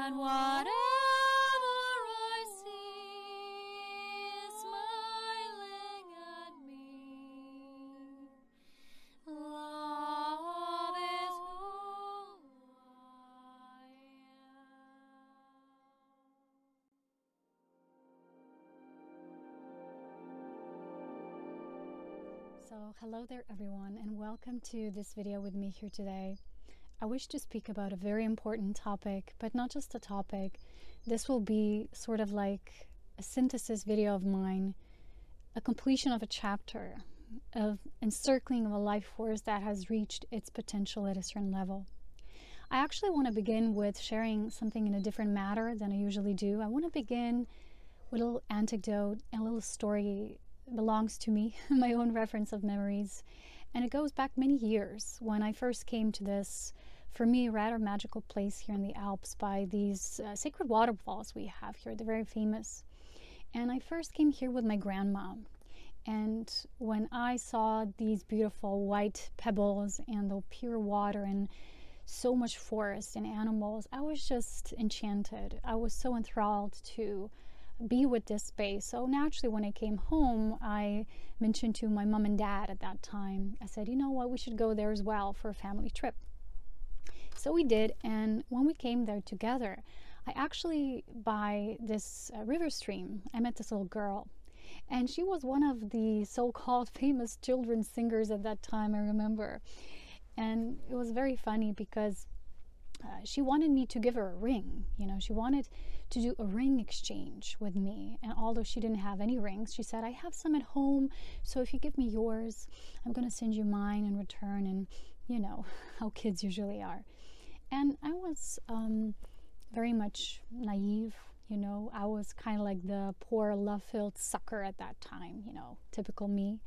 and whatever I see is smiling at me. Love is who I am. So hello there everyone, and welcome to this video with me here today. I wish to speak about a very important topic, but not just a topic. This will be sort of like a synthesis video of mine, a completion of a chapter, of encircling of a life force that has reached its potential at a certain level. I actually want to begin with sharing something in a different manner than I usually do. I want to begin with a little anecdote and a little story. It belongs to me, my own reference of memories, and it goes back many years when I first came to this, for me, rather magical place here in the Alps by these sacred waterfalls we have here. They're very famous. And I first came here with my grandma. And when I saw these beautiful white pebbles and the pure water and so much forest and animals, I was just enchanted. I was so enthralled to be with this space. So naturally, when I came home, I mentioned to my mom and dad at that time, I said, you know what, we should go there as well for a family trip. So we did, and when we came there together, I actually, by this river stream, I met this little girl, and she was one of the so-called famous children's singers at that time, I remember. And it was very funny because she wanted me to give her a ring. You know, she wanted to do a ring exchange with me. And although she didn't have any rings, she said, I have some at home, so if you give me yours, I'm going to send you mine in return. And you know how kids usually are. And I was very much naive, you know. I was kind of like the poor love-filled sucker at that time, you know, typical me.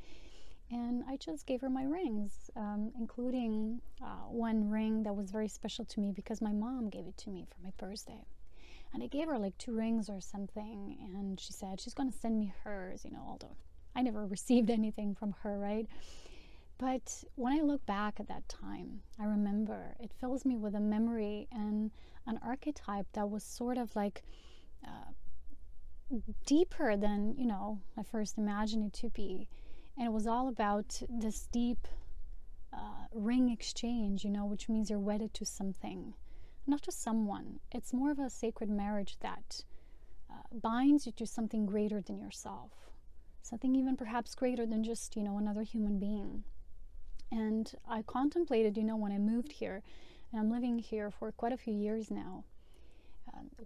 And I just gave her my rings, including one ring that was very special to me because my mom gave it to me for my birthday. And I gave her like 2 rings or something, and she said she's going to send me hers, you know, although I never received anything from her, right? But when I look back at that time, I remember it fills me with a memory and an archetype that was sort of like deeper than, you know, I first imagined it to be. And it was all about this deep ring exchange, you know, which means you're wedded to something, not to someone. It's more of a sacred marriage that binds you to something greater than yourself, something even perhaps greater than just, you know, another human being. And I contemplated, you know, when I moved here, and I'm living here for quite a few years now,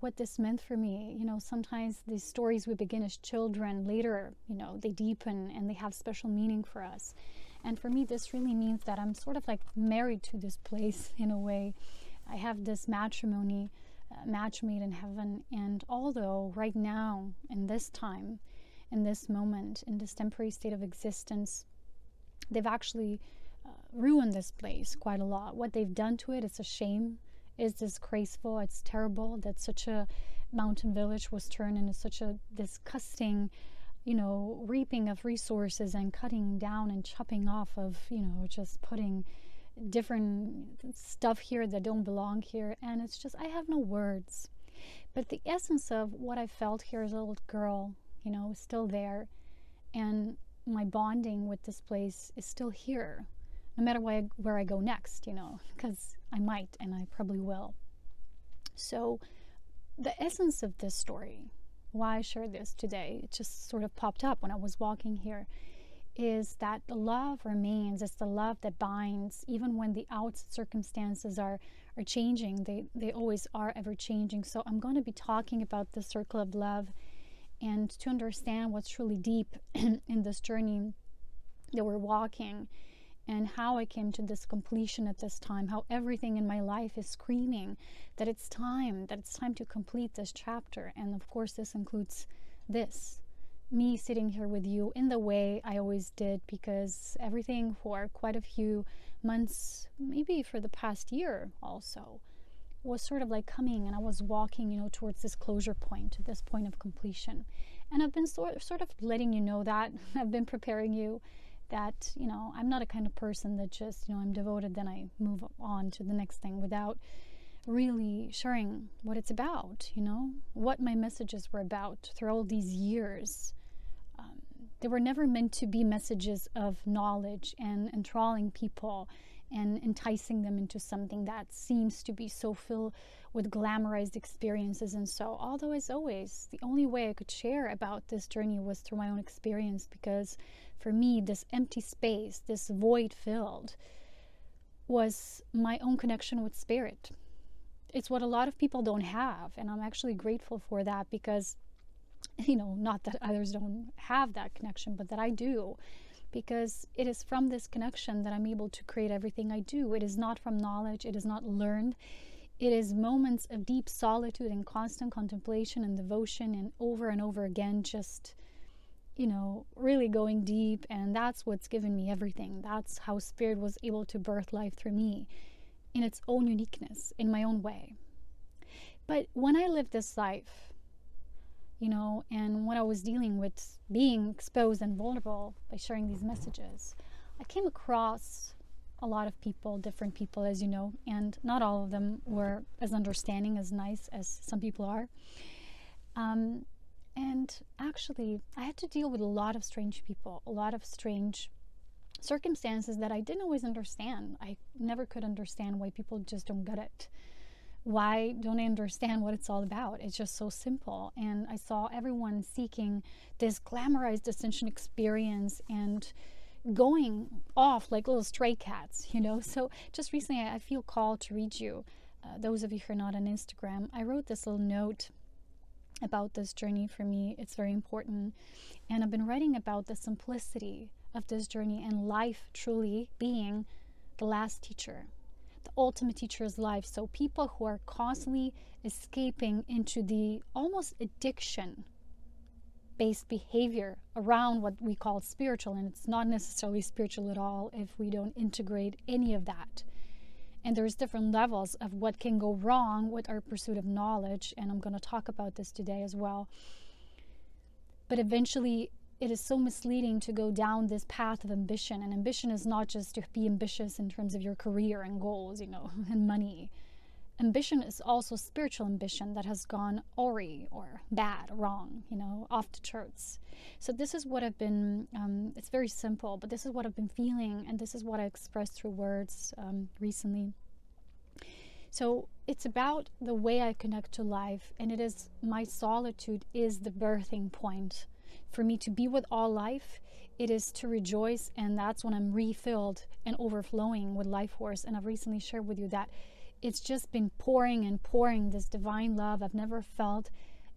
what this meant for me. You know, sometimes these stories we begin as children, later, you know, they deepen and they have special meaning for us. And for me, this really means that I'm sort of like married to this place in a way. I have this matrimony, match made in heaven. And although right now, in this time, in this moment, in this temporary state of existence, they've actually ruined this place quite a lot. What they've done to it is a shame. It's disgraceful. It's terrible that such a mountain village was turned into such a disgusting, you know, reaping of resources and cutting down and chopping off of, you know, just putting different stuff here that don't belong here. And it's just, I have no words. But the essence of what I felt here as a little girl, you know, is still there. And my bonding with this place is still here, no matter where I go next, you know, because I might and I probably will. So the essence of this story, why I share this today, it just sort of popped up when I was walking here, is that the love remains. It's the love that binds, even when the outside circumstances are changing. They always are ever changing. So I'm going to be talking about the circle of love, and to understand what's truly deep in this journey that we're walking, and how I came to this completion at this time, how everything in my life is screaming that it's time to complete this chapter. And of course, this includes this, me sitting here with you in the way I always did, because everything for quite a few months, maybe for the past year also, was sort of like coming, and I was walking, you know, towards this closure point, to this point of completion. And I've been sort of letting you know that, I've been preparing you that, you know, I'm not a kind of person that just, you know, I'm devoted, then I move on to the next thing without really sharing what it's about, you know, what my messages were about through all these years. They were never meant to be messages of knowledge and enthralling people and enticing them into something that seems to be so filled with glamorized experiences. And so, although as always, the only way I could share about this journey was through my own experience, because for me, this empty space, this void filled, was my own connection with spirit. It's what a lot of people don't have, and I'm actually grateful for that, because, you know, not that others don't have that connection, but that I do, because it is from this connection that I'm able to create everything I do. It is not from knowledge, it is not learned. It is moments of deep solitude and constant contemplation and devotion, and over again, just, you know, really going deep. And that's what's given me everything. That's how spirit was able to birth life through me in its own uniqueness, in my own way. But when I lived this life, you know, and when I was dealing with being exposed and vulnerable by sharing these messages, I came across a lot of people, different people, as you know, and not all of them were as understanding, as nice as some people are. And actually, I had to deal with a lot of strange people, a lot of strange circumstances that I didn't always understand. I never could understand why people just don't get it. Why don't I understand what it's all about? It's just so simple. And I saw everyone seeking this glamorized ascension experience and going off like little stray cats, you know. So just recently, I feel called to read you. Those of you who are not on Instagram, I wrote this little note about this journey. For me, it's very important. And I've been writing about the simplicity of this journey and life truly being the last teacher. The ultimate teacher's life. So people who are constantly escaping into the almost addiction based behavior around what we call spiritual, and it's not necessarily spiritual at all if we don't integrate any of that. And there's different levels of what can go wrong with our pursuit of knowledge, and I'm going to talk about this today as well. But eventually, it is so misleading to go down this path of ambition. And ambition is not just to be ambitious in terms of your career and goals, you know, and money. Ambition is also spiritual ambition that has gone Aurea, or bad, wrong, you know, off the charts. So this is what I've been, it's very simple, but this is what I've been feeling, and this is what I expressed through words recently. So it's about the way I connect to life, and it is my solitude is the birthing point. For me to be with all life, it is to rejoice, and that's when I'm refilled and overflowing with life force. And I've recently shared with you that it's just been pouring and pouring this divine love. I've never felt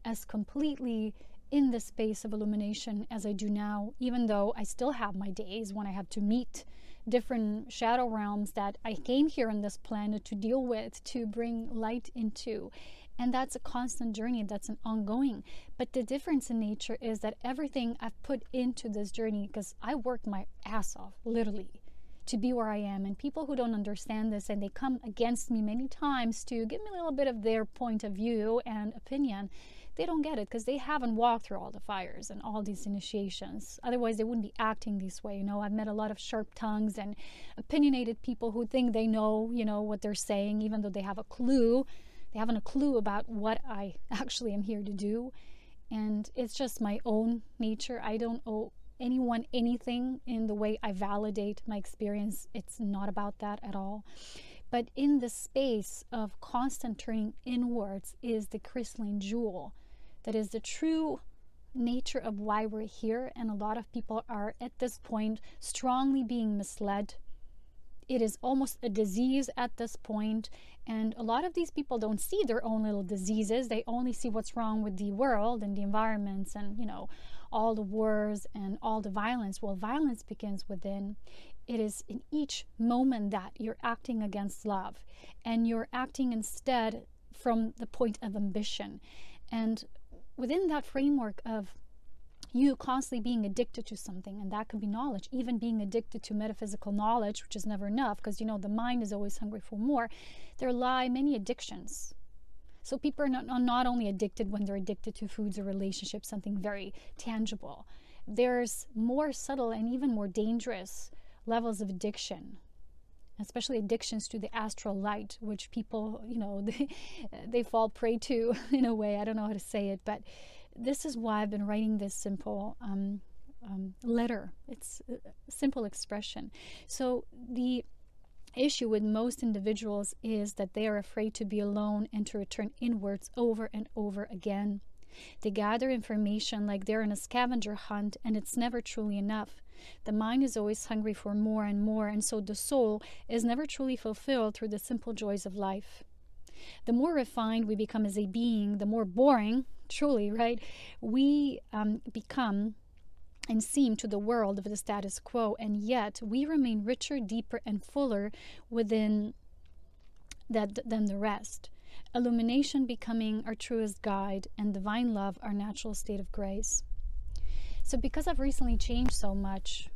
as completely in the space of illumination as I do now, even though I still have my days when I have to meet different shadow realms that I came here on this planet to deal with, to bring light into. And that's a constant journey, that's an ongoing. But the difference in nature is that everything I've put into this journey, because I worked my ass off, literally, to be where I am. And people who don't understand this, and they come against me many times to give me a little bit of their point of view and opinion, they don't get it because they haven't walked through all the fires and all these initiations. Otherwise, they wouldn't be acting this way. You know, I've met a lot of sharp tongues and opinionated people who think they know, you know, what they're saying, even though they have a clue. They haven't a clue about what I actually am here to do. And it's just my own nature. I don't owe anyone anything in the way I validate my experience. It's not about that at all. But in the space of constant turning inwards is the crystalline jewel that is the true nature of why we're here. And a lot of people are at this point strongly being misled. It is almost a disease at this point, and a lot of these people don't see their own little diseases. They only see what's wrong with the world and the environments and, you know, all the wars and all the violence. Well, violence begins within. It is in each moment that you're acting against love, and you're acting instead from the point of ambition. And within that framework of you constantly being addicted to something, and that could be knowledge, even being addicted to metaphysical knowledge, which is never enough, because, you know, the mind is always hungry for more. There lie many addictions. So people are not only addicted when they're addicted to foods or relationships, something very tangible. There's more subtle and even more dangerous levels of addiction especially addictions to the astral light, which people, they fall prey to in a way. I don't know how to say it, but this is why I've been writing this simple letter. It's a simple expression. So the issue with most individuals is that they are afraid to be alone and to return inwards over and over again. They gather information like they're in a scavenger hunt, and it's never truly enough. The mind is always hungry for more and more, and so the soul is never truly fulfilled through the simple joys of life. The more refined we become as a being, the more boring, truly, right, we become and seem to the world of the status quo, and yet we remain richer, deeper, and fuller within that than the rest. Illumination becoming our truest guide, and divine love our natural state of grace. So because I've recently changed so much,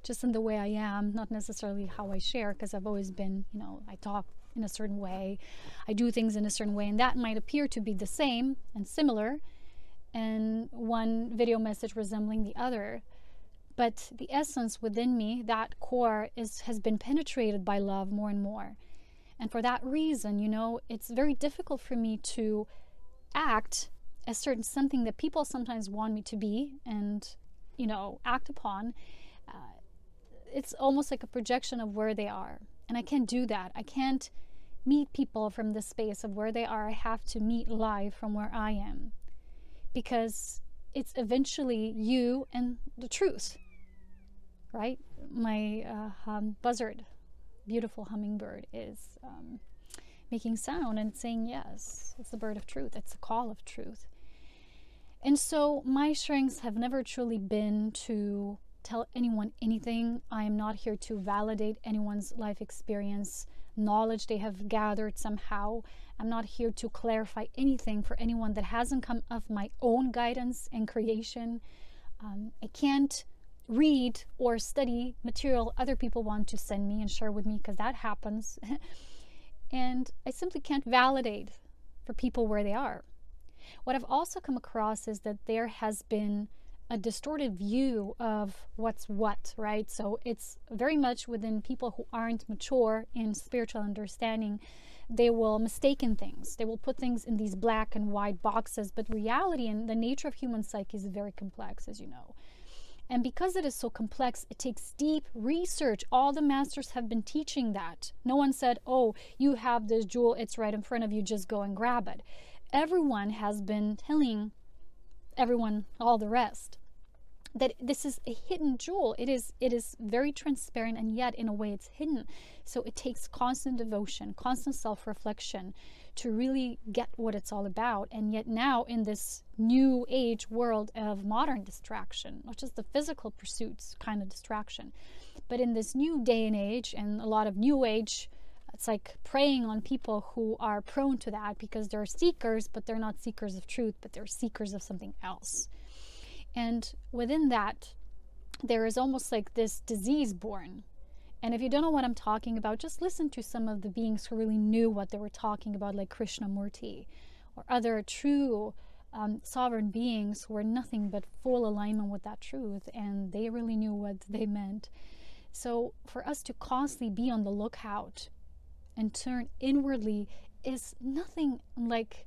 just in the way I am, not necessarily how I share, because I've always been, I talk in a certain way, I do things in a certain way, and that might appear to be the same and similar, and one video message resembling the other. But the essence within me, that core, has been penetrated by love more and more. And for that reason, it's very difficult for me to act as certain something that people sometimes want me to be and, act upon. It's almost like a projection of where they are. And I can't do that. I can't meet people from the space of where they are. I have to meet live from where I am. Because it's eventually you and the truth, right? My buzzard, beautiful hummingbird, is making sound and saying yes. It's the bird of truth. It's the call of truth. And so my strengths have never truly been to tell anyone anything. I am not here to validate anyone's life experience, knowledge they have gathered somehow. I'm not here to clarify anything for anyone that hasn't come of my own guidance and creation. I can't read or study material other people want to send me and share with me, because that happens. And I simply can't validate for people where they are. What I've also come across is that there has been a distorted view of what's what, right? So it's very much within people who aren't mature in spiritual understanding. They will mistake things. They will put things in these black and white boxes, but reality and the nature of human psyche is very complex, as you know. And because it is so complex, it takes deep research. All the masters have been teaching that. No one said, oh, you have this jewel, it's right in front of you, just go and grab it. Everyone has been telling everyone, all the rest, that this is a hidden jewel. It is very transparent, and yet in a way it's hidden. So it takes constant devotion, constant self-reflection to really get what it's all about. And yet now in this new age world of modern distraction, not just the physical pursuits kind of distraction, but in this new day and age, and a lot of new age, it's like preying on people who are prone to that, because they're seekers, but they're not seekers of truth, but they're seekers of something else. And within that, there is almost like this disease born. And if you don't know what I'm talking about, just listen to some of the beings who really knew what they were talking about, like Krishnamurti or other true sovereign beings who were nothing but full alignment with that truth, and they really knew what they meant. So for us to constantly be on the lookout and turn inwardly is nothing like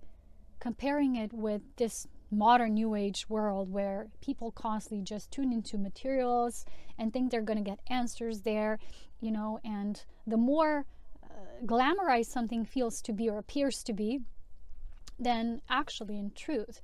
comparing it with this modern new age world where people constantly just tune into materials and think they're going to get answers there, and the more glamorized something feels to be or appears to be, then actually in truth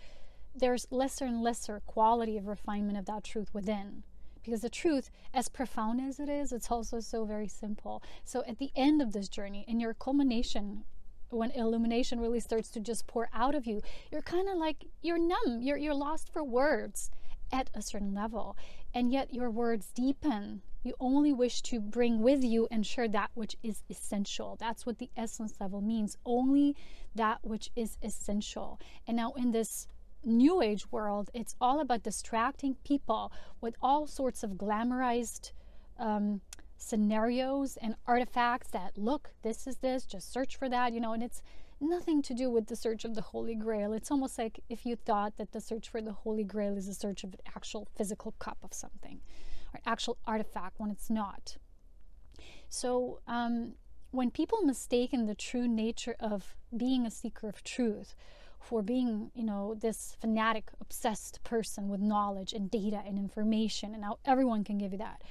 there's lesser and lesser quality of refinement of that truth within. Because the truth, as profound as it is, it's also so very simple. So at the end of this journey, in your culmination, when illumination really starts to just pour out of you, you're kind of like, you're numb, you're lost for words at a certain level. And yet your words deepen. You only wish to bring with you and share that which is essential. That's what the essence level means. Only that which is essential. And now in this new age world, it's all about distracting people with all sorts of glamorized scenarios and artifacts that, look, this is this, just search for that, and it's nothing to do with the search of the Holy Grail. It's almost like if you thought that the search for the Holy Grail is a search of an actual physical cup of something or an actual artifact, when it's not. So when people mistaken the true nature of being a seeker of truth for being, you know, this fanatic, obsessed person with knowledge and data and information, and now everyone can give you that.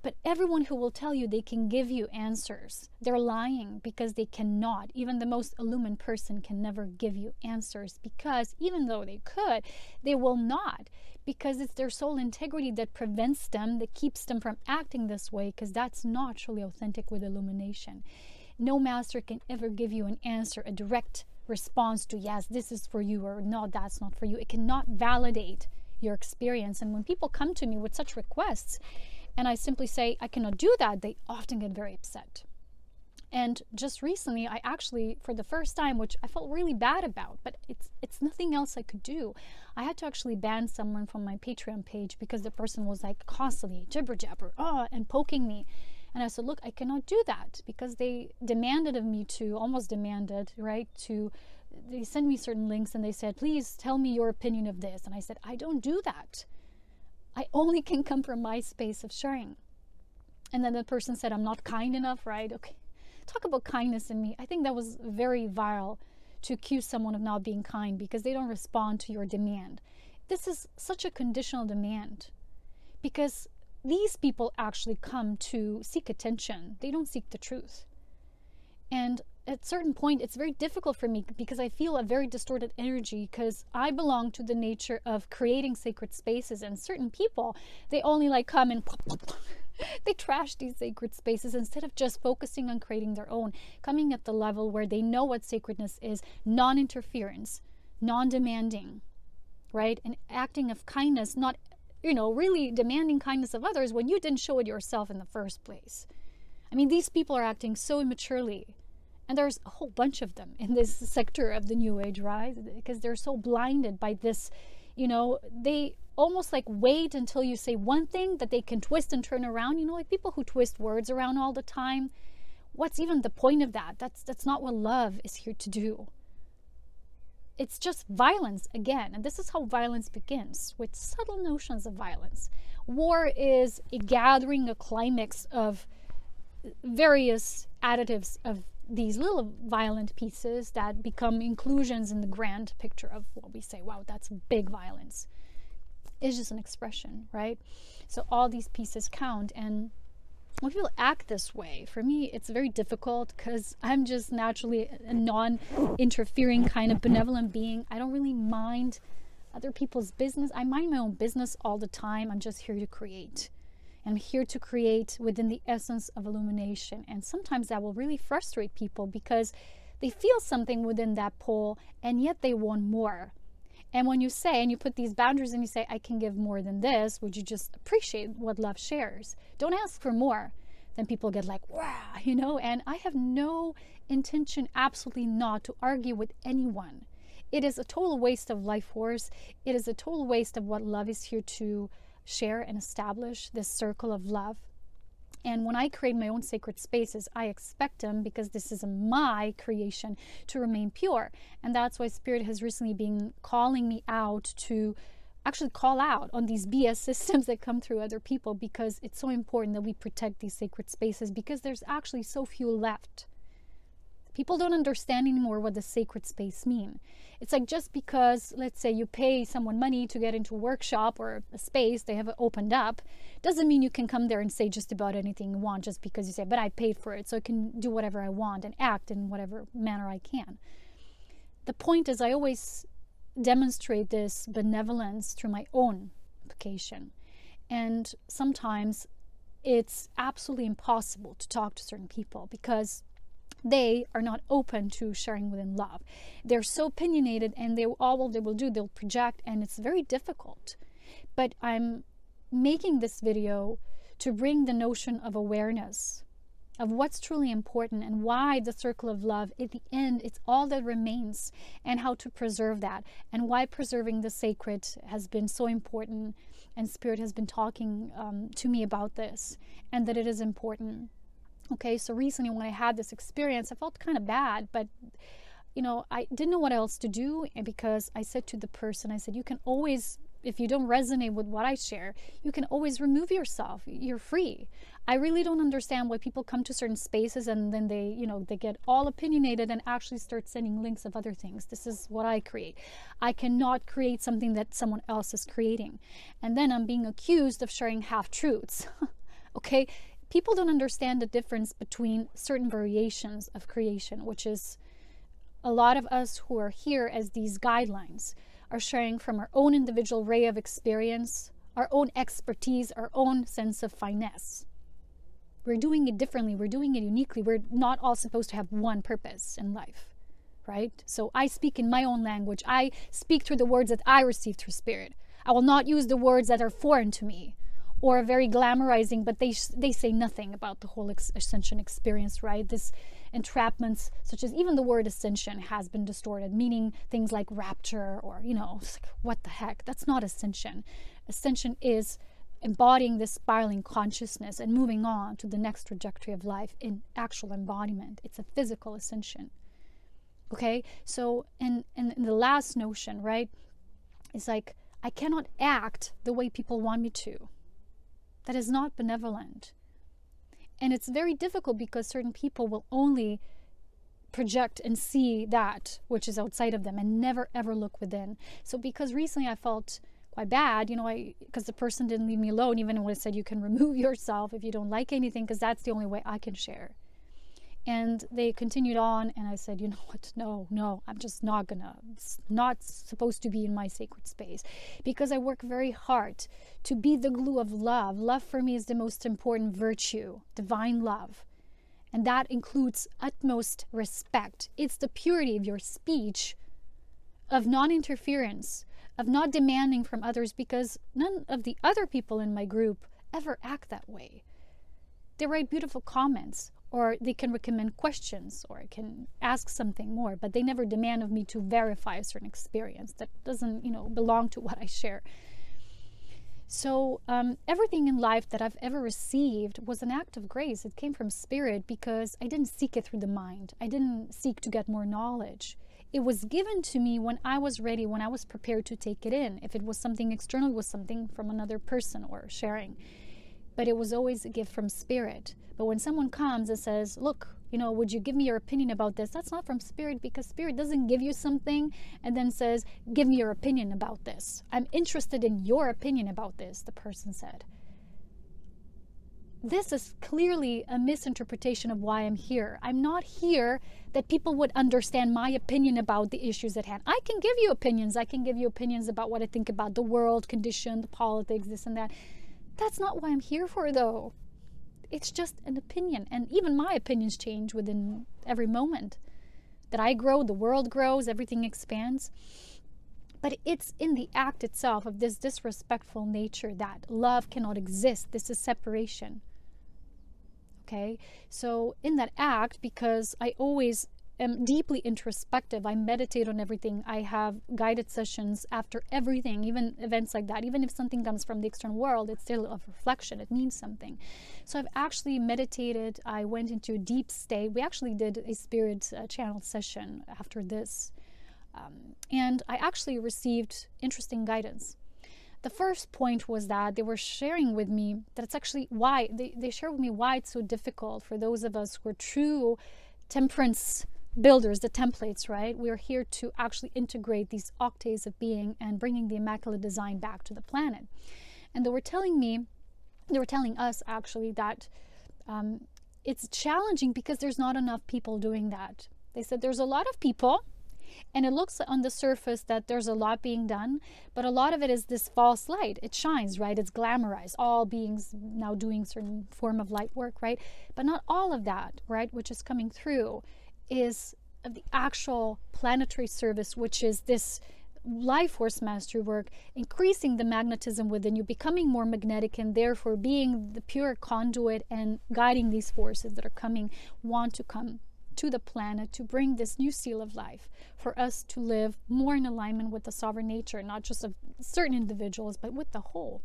But everyone who will tell you they can give you answers, they're lying, because they cannot. Even the most illumined person can never give you answers, because even though they could, they will not, because it's their soul integrity that prevents them, that keeps them from acting this way, because that's not truly authentic with illumination. No master can ever give you an answer, a direct response to yes, this is for you, or no, that's not for you. It cannot validate your experience. And when people come to me with such requests, and I simply say, I cannot do that, they often get very upset. And just recently, I actually, for the first time, which I felt really bad about, but it's nothing else I could do. I had to actually ban someone from my Patreon page because the person was like constantly jibber jabber, and poking me. And I said, look, I cannot do that, because they demanded of me to, almost demanded, right, to, they sent me certain links and they said, please tell me your opinion of this. And I said, I don't do that. I only can come from my space of sharing. And then the person said, I'm not kind enough, right? Okay, talk about kindness in me. I think that was very vile, to accuse someone of not being kind because they don't respond to your demand. This is such a conditional demand, because these people actually come to seek attention. They don't seek the truth. And at a certain point, it's very difficult for me, because I feel a very distorted energy, because I belong to the nature of creating sacred spaces, and certain people, they only like come and they trash these sacred spaces instead of just focusing on creating their own, coming at the level where they know what sacredness is, non-interference, non-demanding, right? And acting of kindness, not, you know, really demanding kindness of others when you didn't show it yourself in the first place. I mean, these people are acting so immaturely. And there's a whole bunch of them in this sector of the New Age, right? Because they're so blinded by this, you know, they almost like wait until you say one thing that they can twist and turn around. You know, like people who twist words around all the time. What's even the point of that? That's not what love is here to do. It's just violence again. And this is how violence begins, with subtle notions of violence. War is a gathering, a climax of various additives of these little violent pieces that become inclusions in the grand picture of what we say, wow, that's big violence. It's just an expression, right? So all these pieces count. And when people act this way, for me, it's very difficult, because I'm just naturally a non-interfering kind of benevolent being. I don't really mind other people's business. I mind my own business all the time. I'm just here to create. I'm here to create within the essence of illumination. And sometimes that will really frustrate people, because they feel something within that pole, and yet they want more. And when you say, and you put these boundaries and you say, I can give more than this, would you just appreciate what love shares? Don't ask for more. Then people get like, wow, you know, and I have no intention, absolutely not, to argue with anyone. It is a total waste of life force. It is a total waste of what love is here to share and establish, this circle of love. And when I create my own sacred spaces, I expect them, because this is my creation, to remain pure. And that's why Spirit has recently been calling me out to actually call out on these BS systems that come through other people, because it's so important that we protect these sacred spaces, because there's actually so few left. People don't understand anymore what the sacred space mean. It's like, just because, let's say, you pay someone money to get into a workshop or a space they have opened up, doesn't mean you can come there and say just about anything you want, just because you say, but I paid for it, so I can do whatever I want and act in whatever manner I can. The point is, I always demonstrate this benevolence through my own application. And sometimes it's absolutely impossible to talk to certain people, because they are not open to sharing within love. They're so opinionated, and all they will do, they'll project, and it's very difficult. But I'm making this video to bring the notion of awareness of what's truly important, and why the circle of love, at the end, it's all that remains, and how to preserve that, and why preserving the sacred has been so important. And Spirit has been talking to me about this, and that it is important. Okay, so recently when I had this experience, I felt kind of bad, but you know, I didn't know what else to do, and because I said to the person, I said, you can always if you don't resonate with what I share, you can always remove yourself. You're free. I really don't understand why people come to certain spaces and then they, you know, they get all opinionated and actually start sending links of other things. This is what I create. I cannot create something that someone else is creating. And then I'm being accused of sharing half-truths. Okay? People don't understand the difference between certain variations of creation, which is a lot of us who are here as these guidelines are sharing from our own individual ray of experience, our own expertise, our own sense of finesse. We're doing it differently. We're doing it uniquely. We're not all supposed to have one purpose in life, right? So I speak in my own language. I speak through the words that I receive through spirit. I will not use the words that are foreign to me or very glamorizing, but they say nothing about the whole ascension experience, right? This entrapments, such as even the word ascension has been distorted, meaning things like rapture or, you know, it's like, what the heck? That's not ascension. Ascension is embodying this spiraling consciousness and moving on to the next trajectory of life in actual embodiment. It's a physical ascension. Okay? So, and the last notion, right, is like, I cannot act the way people want me to. That is not benevolent. And it's very difficult because certain people will only project and see that which is outside of them and never ever look within. So because recently I felt quite bad, you know, because the person didn't leave me alone, even when I said you can remove yourself if you don't like anything, because that's the only way I can share. And they continued on, and I said, you know what, no, I'm just not supposed to be in my sacred space, because I work very hard to be the glue of love. Love for me is the most important virtue, divine love. And that includes utmost respect. It's the purity of your speech, of non-interference, of not demanding from others, because none of the other people in my group ever act that way. They write beautiful comments, or they can recommend questions, or I can ask something more, but they never demand of me to verify a certain experience that doesn't, you know, belong to what I share. So everything in life that I've ever received was an act of grace. It came from spirit, because I didn't seek it through the mind. I didn't seek to get more knowledge. It was given to me when I was ready, when I was prepared to take it in. If it was something external, it was something from another person or sharing. But it was always a gift from spirit. But when someone comes and says, look, you know, would you give me your opinion about this? That's not from spirit, because spirit doesn't give you something and then says, give me your opinion about this. I'm interested in your opinion about this, the person said. This is clearly a misinterpretation of why I'm here. I'm not here that people would understand my opinion about the issues at hand. I can give you opinions. I can give you opinions about what I think about the world condition, the politics, this and that. That's not what I'm here for, though. It's just an opinion. And even my opinions change within every moment. That I grow, the world grows, everything expands. But it's in the act itself of this disrespectful nature that love cannot exist. This is separation. Okay? So in that act, because I always am deeply introspective, I meditate on everything. I have guided sessions after everything, even events like that. Even if something comes from the external world, it's still a reflection. It means something. So I've actually meditated. I went into a deep state. We actually did a spirit channel session after this. And I actually received interesting guidance. The first point was that they were sharing with me that it's actually why, they shared with me why it's so difficult for those of us who are true temperance builders, the templates, right? We're here to actually integrate these octaves of being and bringing the immaculate design back to the planet. And they were telling us actually that it's challenging because there's not enough people doing that. They said there's a lot of people, and it looks on the surface that there's a lot being done, but a lot of it is this false light. It shines, right? It's glamorized. All beings now doing certain form of light work, right? But not all of that, right, which is coming through is of the actual planetary service, which is this life force mastery work, increasing the magnetism within you, becoming more magnetic, and therefore being the pure conduit and guiding these forces that are coming, want to come to the planet to bring this new seal of life for us to live more in alignment with the sovereign nature, not just of certain individuals, but with the whole.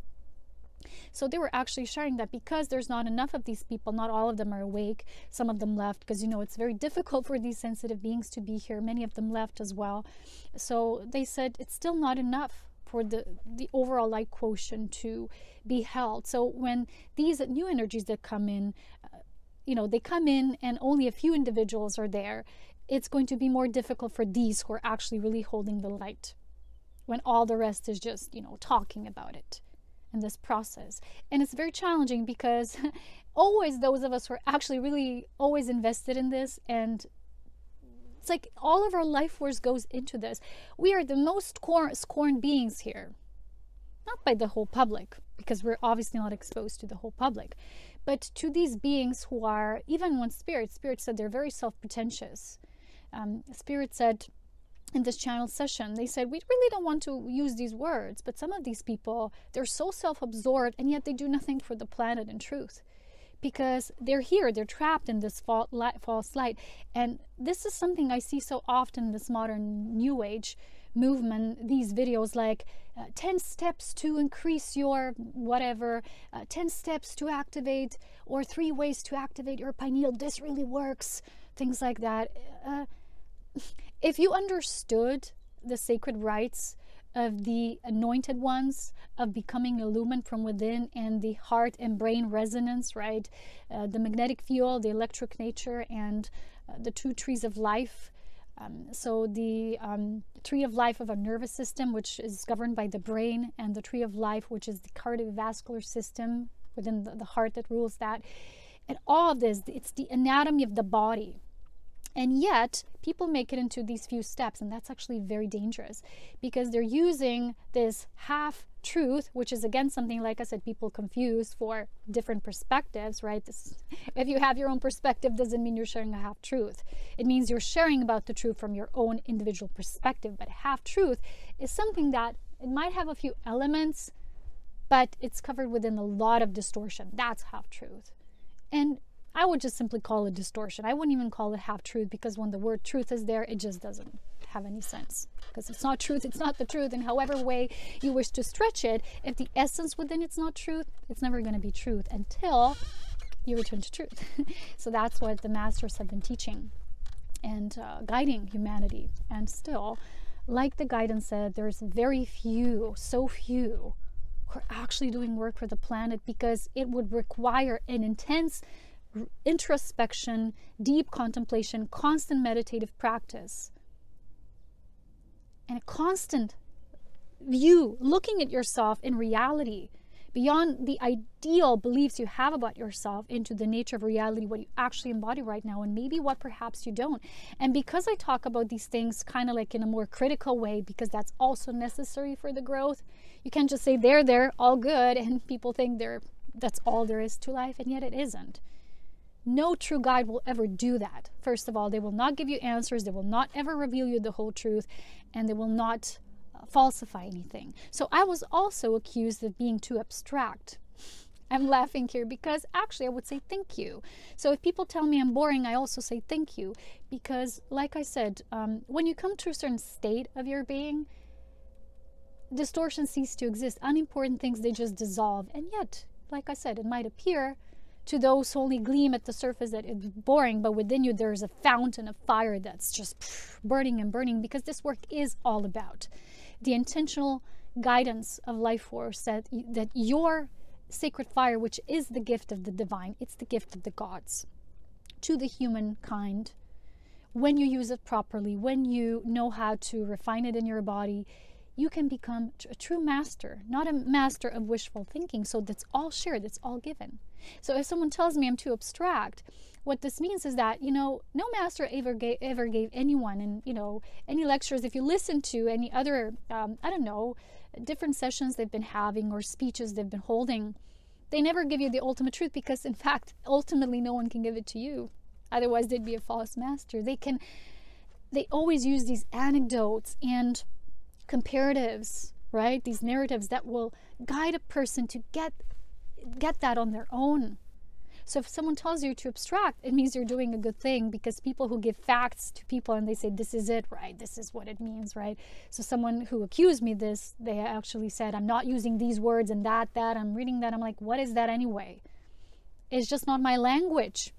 So they were actually sharing that because there's not enough of these people, not all of them are awake. Some of them left because, you know, it's very difficult for these sensitive beings to be here. Many of them left as well. So they said it's still not enough. for the overall light quotient to be held. So when these new energies that come in, they come in and only a few individuals are there, it's going to be more difficult for these who are actually really holding the light, when all the rest is just, talking about it in this process. And it's very challenging because always those of us who are actually really always invested in this, and it's like all of our life force goes into this. We are the most scorned beings here. Not by the whole public, because we're obviously not exposed to the whole public, but to these beings who are, even when Spirit said they're very self-pretentious. Spirit said in this channel session, they said, we really don't want to use these words, but some of these people, they're so self-absorbed, and yet they do nothing for the planet in truth. Because they're here, they're trapped in this false light. And this is something I see so often in this modern New Age movement, these videos like 10 steps to increase your whatever, 10 steps to activate, or 3 ways to activate your pineal, this really works, things like that. If you understood the sacred rites of the anointed ones, of becoming illumined from within, and the heart and brain resonance, right? The magnetic field, the electric nature, and the 2 trees of life. So the tree of life of our nervous system, which is governed by the brain, and the tree of life, which is the cardiovascular system within the heart that rules that. And all of this, it's the anatomy of the body. And yet, people make it into these few steps, and that's actually very dangerous, because they're using this half-truth, which is, again, something, like I said, people confuse for different perspectives, right? If you have your own perspective, doesn't mean you're sharing a half-truth. It means you're sharing about the truth from your own individual perspective, but half-truth is something that it might have a few elements, but it's covered within a lot of distortion. That's half-truth. And I would just simply call it distortion. I wouldn't even call it half-truth, because when the word truth is there, it just doesn't have any sense. Because it's not truth, it's not the truth. And however way you wish to stretch it, if the essence within it's not truth, it's never going to be truth until you return to truth. So that's what the masters have been teaching and guiding humanity. And still, like the guidance said, there's very few, so few, who are actually doing work for the planet, because it would require an intense introspection, deep contemplation, constant meditative practice, and a constant view, looking at yourself in reality, beyond the ideal beliefs you have about yourself, into the nature of reality, what you actually embody right now, and maybe what perhaps you don't. And because I talk about these things kind of like in a more critical way, because that's also necessary for the growth, you can't just say they're all good, and people think that's all there is to life, and yet it isn't. No true guide will ever do that. First of all, they will not give you answers. They will not ever reveal you the whole truth, and they will not falsify anything. So I was also accused of being too abstract. I'm laughing here because actually I would say thank you. So if people tell me I'm boring, I also say thank you, because like I said, when you come to a certain state of your being, distortion ceases to exist. Unimportant things, they just dissolve. And yet, like I said, it might appear to those who only gleam at the surface that it's boring, but within you there's a fountain of fire that's just burning and burning, because this work is all about the intentional guidance of life force, that your sacred fire, which is the gift of the divine, it's the gift of the gods to the humankind. When you use it properly, when you know how to refine it in your body, you can become a true master, not a master of wishful thinking. So that's all shared, that's all given. So if someone tells me I'm too abstract, what this means is that, no master ever gave anyone, and, any lectures, if you listen to any other, different sessions they've been having or speeches they've been holding, they never give you the ultimate truth, because in fact, ultimately no one can give it to you. Otherwise they'd be a false master. They always use these anecdotes and comparatives, right? These narratives that will guide a person to get that on their own. So if someone tells you to abstract, it means you're doing a good thing, because people who give facts to people and they say, this is it, right? This is what it means, right? So someone who accused me this, they actually said, I'm not using these words and that, I'm reading that. I'm like, what is that anyway? It's just not my language.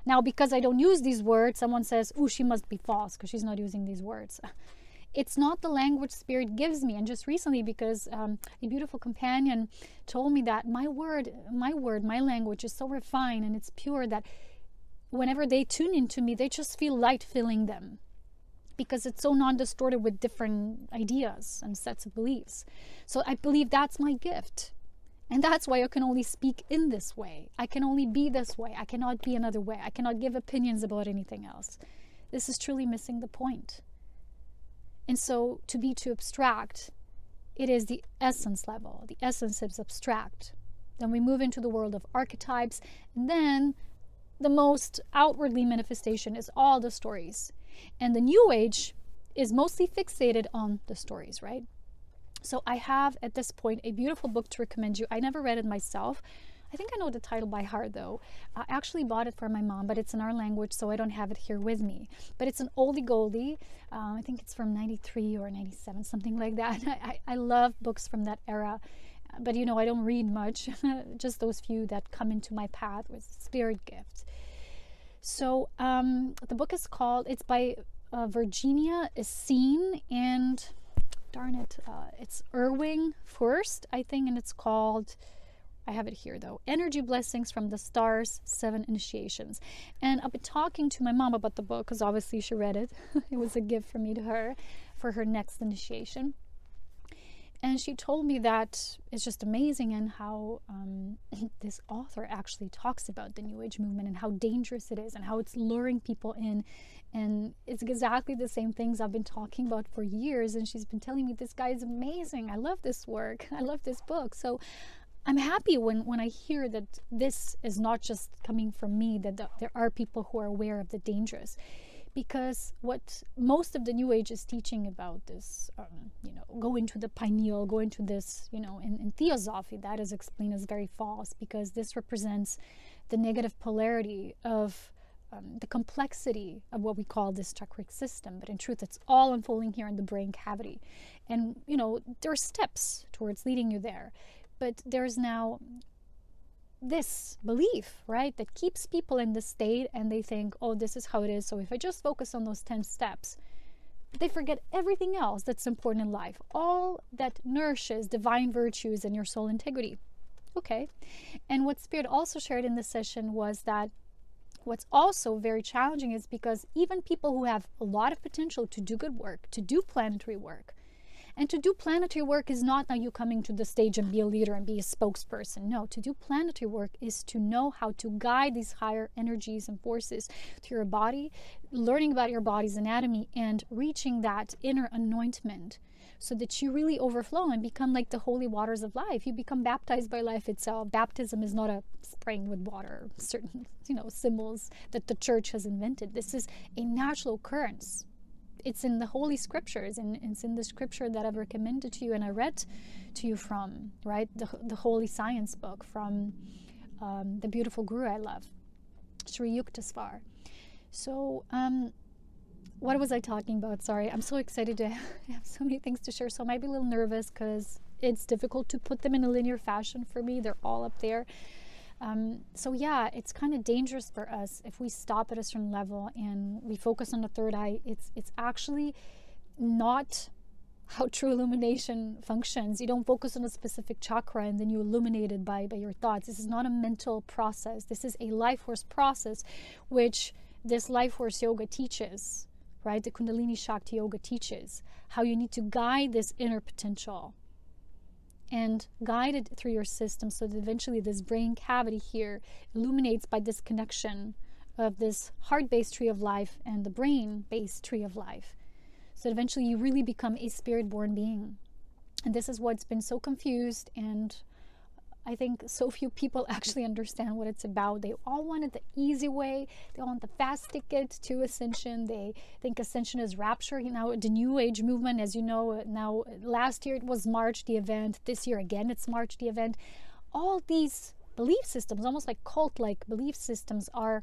Now, because I don't use these words, someone says, oh, she must be false because she's not using these words. it's not the language Spirit gives me. And just recently, because a beautiful companion told me that my language is so refined and it's pure that whenever they tune into me, they just feel light filling them, because it's so non-distorted with different ideas and sets of beliefs. So I believe that's my gift. And that's why I can only speak in this way. I can only be this way. I cannot be another way. I cannot give opinions about anything else. This is truly missing the point. And so to be too abstract, it is the essence level. The essence is abstract. Then we move into the world of archetypes. And then the most outwardly manifestation is all the stories. And the New Age is mostly fixated on the stories, right? So I have at this point a beautiful book to recommend you. I never read it myself. I think I know the title by heart though. I actually bought it for my mom, but it's in our language, so I don't have it here with me. But it's an oldie goldie. I think it's from 93 or 97, something like that. I love books from that era. But you know, I don't read much, just those few that come into my path with spirit gifts. So the book is called, it's by Virginia Essene, and darn it, it's Irving First, I think, and it's called, I have it here though, Energy Blessings from the Stars, 7 Initiations. And I've been talking to my mom about the book, because obviously she read it. It was a gift from me to her for her next initiation. And she told me that it's just amazing, and how this author actually talks about the New Age movement and how dangerous it is and how it's luring people in. And it's exactly the same things I've been talking about for years. And she's been telling me, this guy is amazing. I love this work. I love this book. So I'm happy when I hear that this is not just coming from me, that there are people who are aware of the dangers. Because what most of the New Age is teaching about this, go into the pineal, go into this, in theosophy, that is explained as very false, because this represents the negative polarity of the complexity of what we call this chakric system. But in truth, it's all unfolding here in the brain cavity. And, there are steps towards leading you there. But there's now this belief, right, that keeps people in this state, and they think, oh, this is how it is. So if I just focus on those 10 steps, they forget everything else that's important in life, all that nourishes divine virtues and your soul integrity. Okay. And what Spirit also shared in this session was that what's also very challenging is because even people who have a lot of potential to do good work, to do planetary work, and to do planetary work is not now you coming to the stage and be a leader and be a spokesperson. No, to do planetary work is to know how to guide these higher energies and forces to your body, learning about your body's anatomy, and reaching that inner anointment so that you really overflow and become like the holy waters of life. You become baptized by life itself. Baptism is not a spraying with water, certain symbols that the church has invented. This is a natural occurrence. It's in the Holy Scriptures, and it's in the scripture that I've recommended to you and I read to you from, right? The Holy Science book from the beautiful guru I love, Sri Yukteswar. So, what was I talking about? Sorry, I'm so excited to have so many things to share. So I might be a little nervous because it's difficult to put them in a linear fashion for me. They're all up there. So yeah, it's kind of dangerous for us if we stop at a certain level and we focus on the third eye. It's actually not how true illumination functions. You don't focus on a specific chakra and then you illuminate it by your thoughts. This is not a mental process. This is a life force process, which this life force yoga teaches, right? The Kundalini Shakti yoga teaches how you need to guide this inner potential and guide it through your system so that eventually this brain cavity here illuminates by this connection of this heart-based tree of life and the brain-based tree of life. So eventually you really become a spirit-born being. And this is what's been so confused, and I think so few people actually understand what it's about. They all wanted the easy way. They want the fast ticket to Ascension. They think Ascension is rapture. The New Age movement, as you know, now last year it was March the event. This year again it's March the event. All these belief systems, almost like cult-like belief systems, are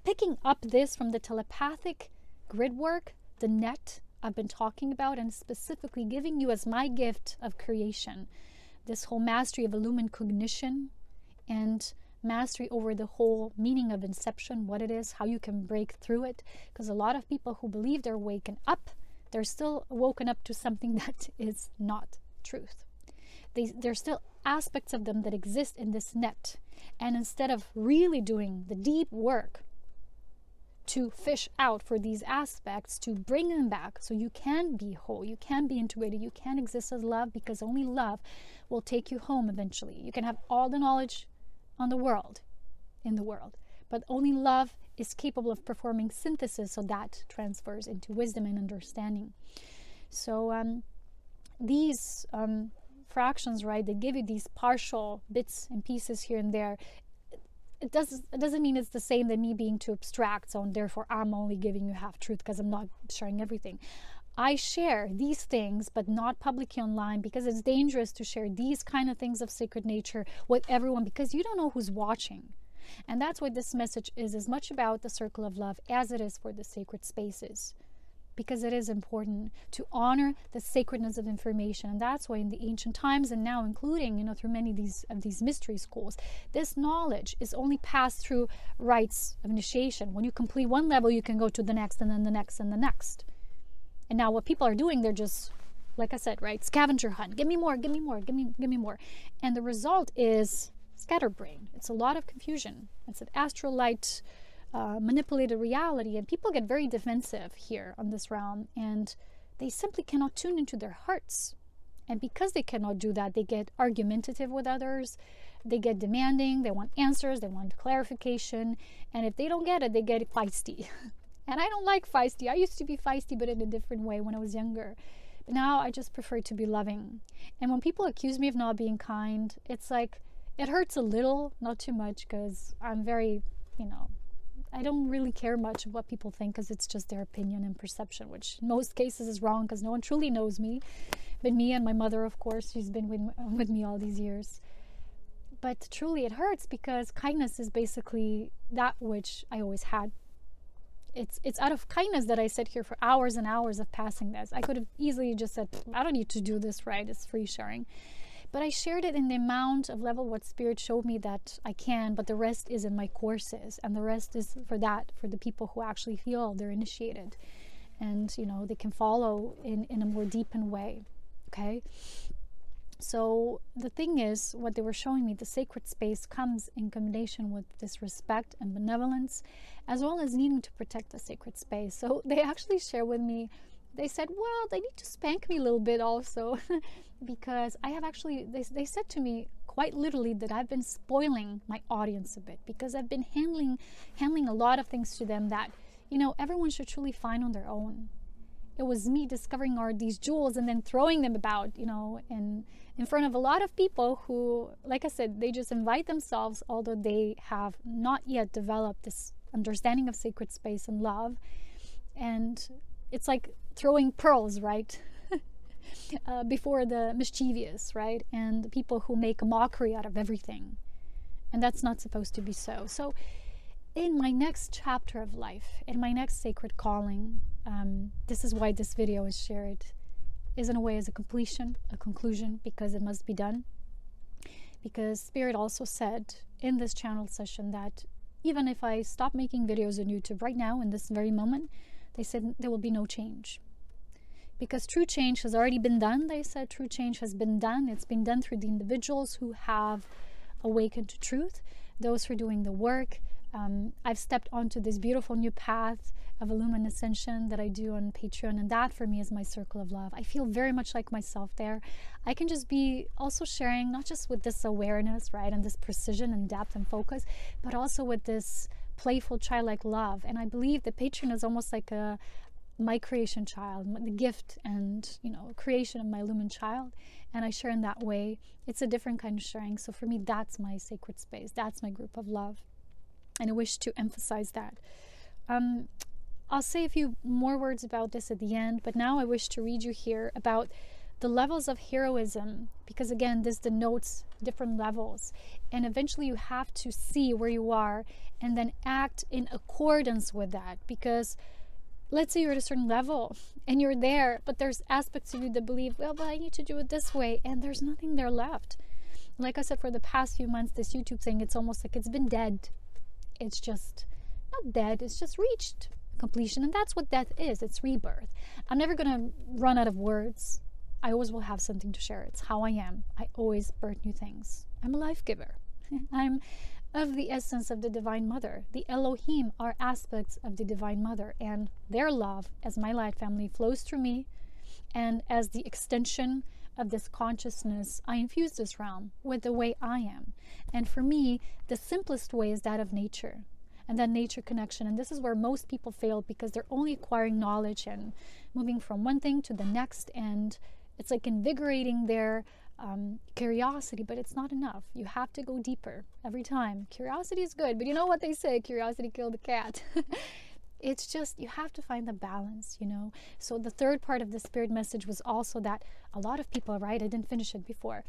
picking up this from the telepathic grid work, the net I've been talking about, and specifically giving you as my gift of creation this whole mastery of illumined cognition and mastery over the whole meaning of inception, what it is, how you can break through it. Because a lot of people who believe they're waking up They're still woken up to something that is not truth. There's still aspects of them that exist in this net. And instead of really doing the deep work to fish out for these aspects, to bring them back so you can be whole, you can be integrated, you can exist as love, because only love will take you home eventually. You can have all the knowledge in the world, but only love is capable of performing synthesis, so that transfers into wisdom and understanding. So these fractions, right, they give you these partial bits and pieces here and there. It doesn't mean it's the same than me being too abstract, so therefore I'm only giving you half truth because I'm not sharing everything. I share these things, but not publicly online, because it's dangerous to share these kind of things of sacred nature with everyone, because you don't know who's watching. And that's why this message is as much about the circle of love as it is for the sacred spaces, because it is important to honor the sacredness of information. And that's why in the ancient times, and now including, you know, through many of these mystery schools, this knowledge is only passed through rites of initiation. When you complete one level, you can go to the next, and then the next, and the next. And now what people are doing, they're just, like I said, right, scavenger hunt. Give me more, give me more, give me more. And the result is scatterbrain. It's a lot of confusion. It's an astral light manipulated reality, and people get very defensive here on this realm, and they simply cannot tune into their hearts. And because they cannot do that, they get argumentative with others, they get demanding, they want answers, they want clarification, and if they don't get it, they get feisty. And I don't like feisty. I used to be feisty, but in a different way when I was younger. But now I just prefer to be loving. And when people accuse me of not being kind, it's like, it hurts a little, not too much, because I'm very, you know, I don't really care much of what people think, because it's just their opinion and perception, which in most cases is wrong, because no one truly knows me. But me and my mother, of course, she's been with me all these years. But truly it hurts, because kindness is basically that which I always had. It's out of kindness that I sit here for hours and hours of passing this. I could have easily just said, I don't need to do this, right? It's free sharing. But I shared it in the amount of level what Spirit showed me that I can, but the rest is in my courses, and the rest is for the people who actually feel they're initiated, and you know, they can follow in a more deepened way. Okay, so the thing is, what they were showing me, the sacred space comes in combination with this respect and benevolence, as well as needing to protect the sacred space. So they actually share with me, they said, well, they need to spank me a little bit also, because I have actually, they said to me quite literally that I've been spoiling my audience a bit, because I've been handling a lot of things to them that, you know, everyone should truly find on their own. It was me discovering these jewels and then throwing them about, you know, in front of a lot of people who, like I said, they just invite themselves, although they have not yet developed this understanding of sacred space and love. And it's like throwing pearls, right? Before the mischievous, right? And the people who make a mockery out of everything. And that's not supposed to be so. So in my next chapter of life, in my next sacred calling, this is why this video is shared, is in a way as a completion, a conclusion, because it must be done. Because Spirit also said in this channel session that even if I stop making videos on YouTube right now in this very moment, they said there will be no change. Because true change has already been done. They said true change has been done. It's been done through the individuals who have awakened to truth, those who are doing the work. I've stepped onto this beautiful new path of Illumined Ascension that I do on Patreon, and that for me is my circle of love. I feel very much like myself there. I can just be also sharing, not just with this awareness, right, and this precision and depth and focus, but also with this playful childlike love. And I believe that Patreon is almost like my creation child, the gift and, you know, creation of my illumined child, and I share in that way. It's a different kind of sharing. So for me, that's my sacred space, that's my group of love, and I wish to emphasize that. I'll say a few more words about this at the end, but now I wish to read you here about the levels of heroism, because again, this denotes different levels, and eventually you have to see where you are and then act in accordance with that. Because let's say you're at a certain level and you're there, but there's aspects of you that believe, well, but I need to do it this way, and there's nothing there left. Like I said, for the past few months, this YouTube thing, it's almost like it's been dead. It's just not dead, it's just reached completion. And that's what death is. It's rebirth. I'm never going to run out of words. I always will have something to share. It's how I am. I always birth new things. I'm a life giver. I'm of the essence of the Divine Mother. The Elohim are aspects of the Divine Mother, and their love as my light family flows through me, and as the extension of this consciousness, I infuse this realm with the way I am. And for me, the simplest way is that of nature, and that nature connection. And this is where most people fail, because they're only acquiring knowledge and moving from one thing to the next, and it's like invigorating their curiosity, but it's not enough. You have to go deeper every time. Curiosity is good, but you know what they say, curiosity killed the cat. It's just, you have to find the balance, you know. So the third part of the spirit message was also that a lot of people, right, I didn't finish it before,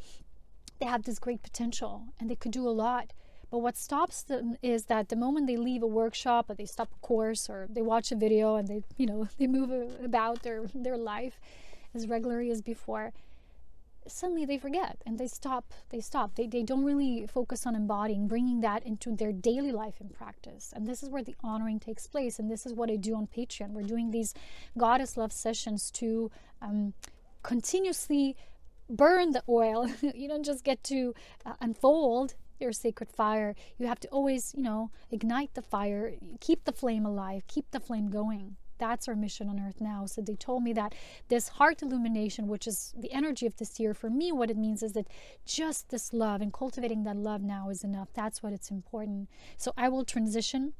they have this great potential and they could do a lot, but what stops them is that the moment they leave a workshop, or they stop a course, or they watch a video and they, you know, they move about their life as regularly as before, suddenly they forget and they stop. They don't really focus on embodying, bringing that into their daily life and practice. And this is where the honoring takes place. And this is what I do on Patreon. We're doing these goddess love sessions to continuously burn the oil. You don't just get to unfold your sacred fire. You have to always, you know, ignite the fire, keep the flame alive, keep the flame going. That's our mission on earth now. So they told me that this heart illumination, which is the energy of this year, for me, what it means is that just this love and cultivating that love now is enough. That's what it's important. So I will transition,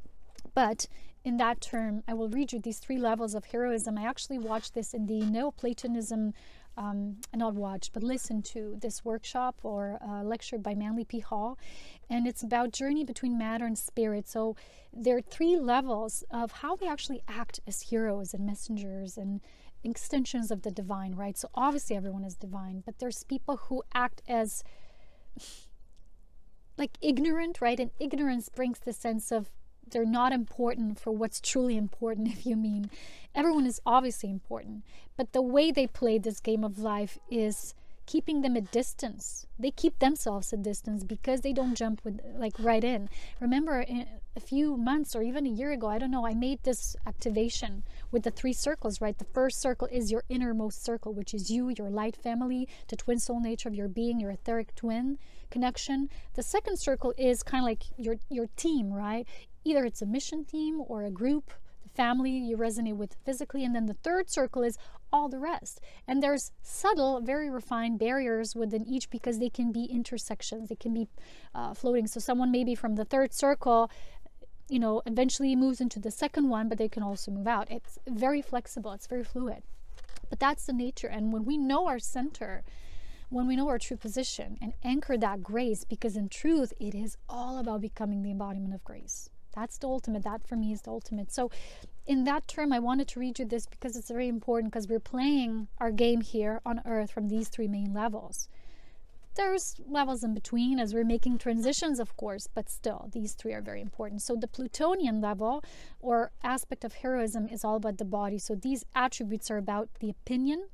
but in that term, I will read you these 3 levels of heroism. I actually watched this in the Neoplatonism, not watched, but listened to this workshop or lecture by Manly P. Hall, and it's about journey between matter and spirit. So there are 3 levels of how we actually act as heroes and messengers and extensions of the divine, right? So obviously everyone is divine, but there's people who act as like ignorant, right? And ignorance brings the sense of they're not important for what's truly important, if you mean. Everyone is obviously important, but the way they play this game of life is keeping them at distance. They keep themselves at distance because they don't jump with, like, right in. Remember, a few months or even a year ago, I don't know, I made this activation with the 3 circles, right? The first circle is your innermost circle, which is you, your light family, the twin soul nature of your being, your etheric twin connection. The second circle is kind of like your team, right? Either it's a mission team or a group, the family you resonate with physically. And then the third circle is all the rest. And there's subtle, very refined barriers within each because they can be intersections. They can be floating. So someone maybe from the third circle, you know, eventually moves into the second one, but they can also move out. It's very flexible. It's very fluid. But that's the nature. And when we know our center, when we know our true position and anchor that grace, because in truth, it is all about becoming the embodiment of grace. That's the ultimate. That for me is the ultimate. So in that term, I wanted to read you this because it's very important, because we're playing our game here on earth from these 3 main levels. There's levels in between as we're making transitions, of course, but still, these 3 are very important. So the Plutonian level or aspect of heroism is all about the body. So these attributes are about the opinion,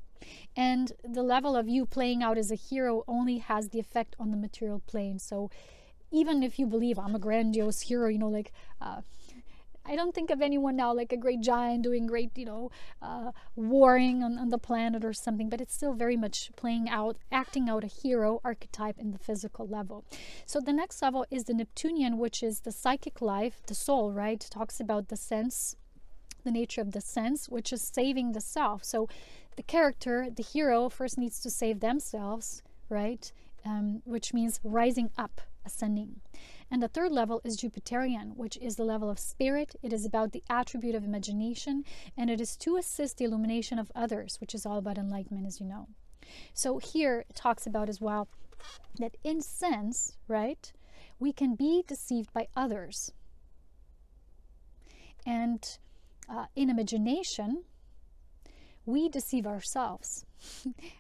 and the level of you playing out as a hero only has the effect on the material plane. So even if you believe I'm a grandiose hero, you know, like, I don't think of anyone now like a great giant doing great, you know, warring on the planet or something, but it's still very much playing out, acting out a hero archetype in the physical level. So the next level is the Neptunian, which is the psychic life, the soul, right? It talks about the sense, the nature of the sense, which is saving the self. So the character, the hero, first needs to save themselves, right? Which means rising up, ascending. And the third level is Jupiterian, which is the level of spirit. It is about the attribute of imagination, and it is to assist the illumination of others, which is all about enlightenment, as you know. So here it talks about as well that in sense, right, we can be deceived by others. And in imagination, we deceive ourselves,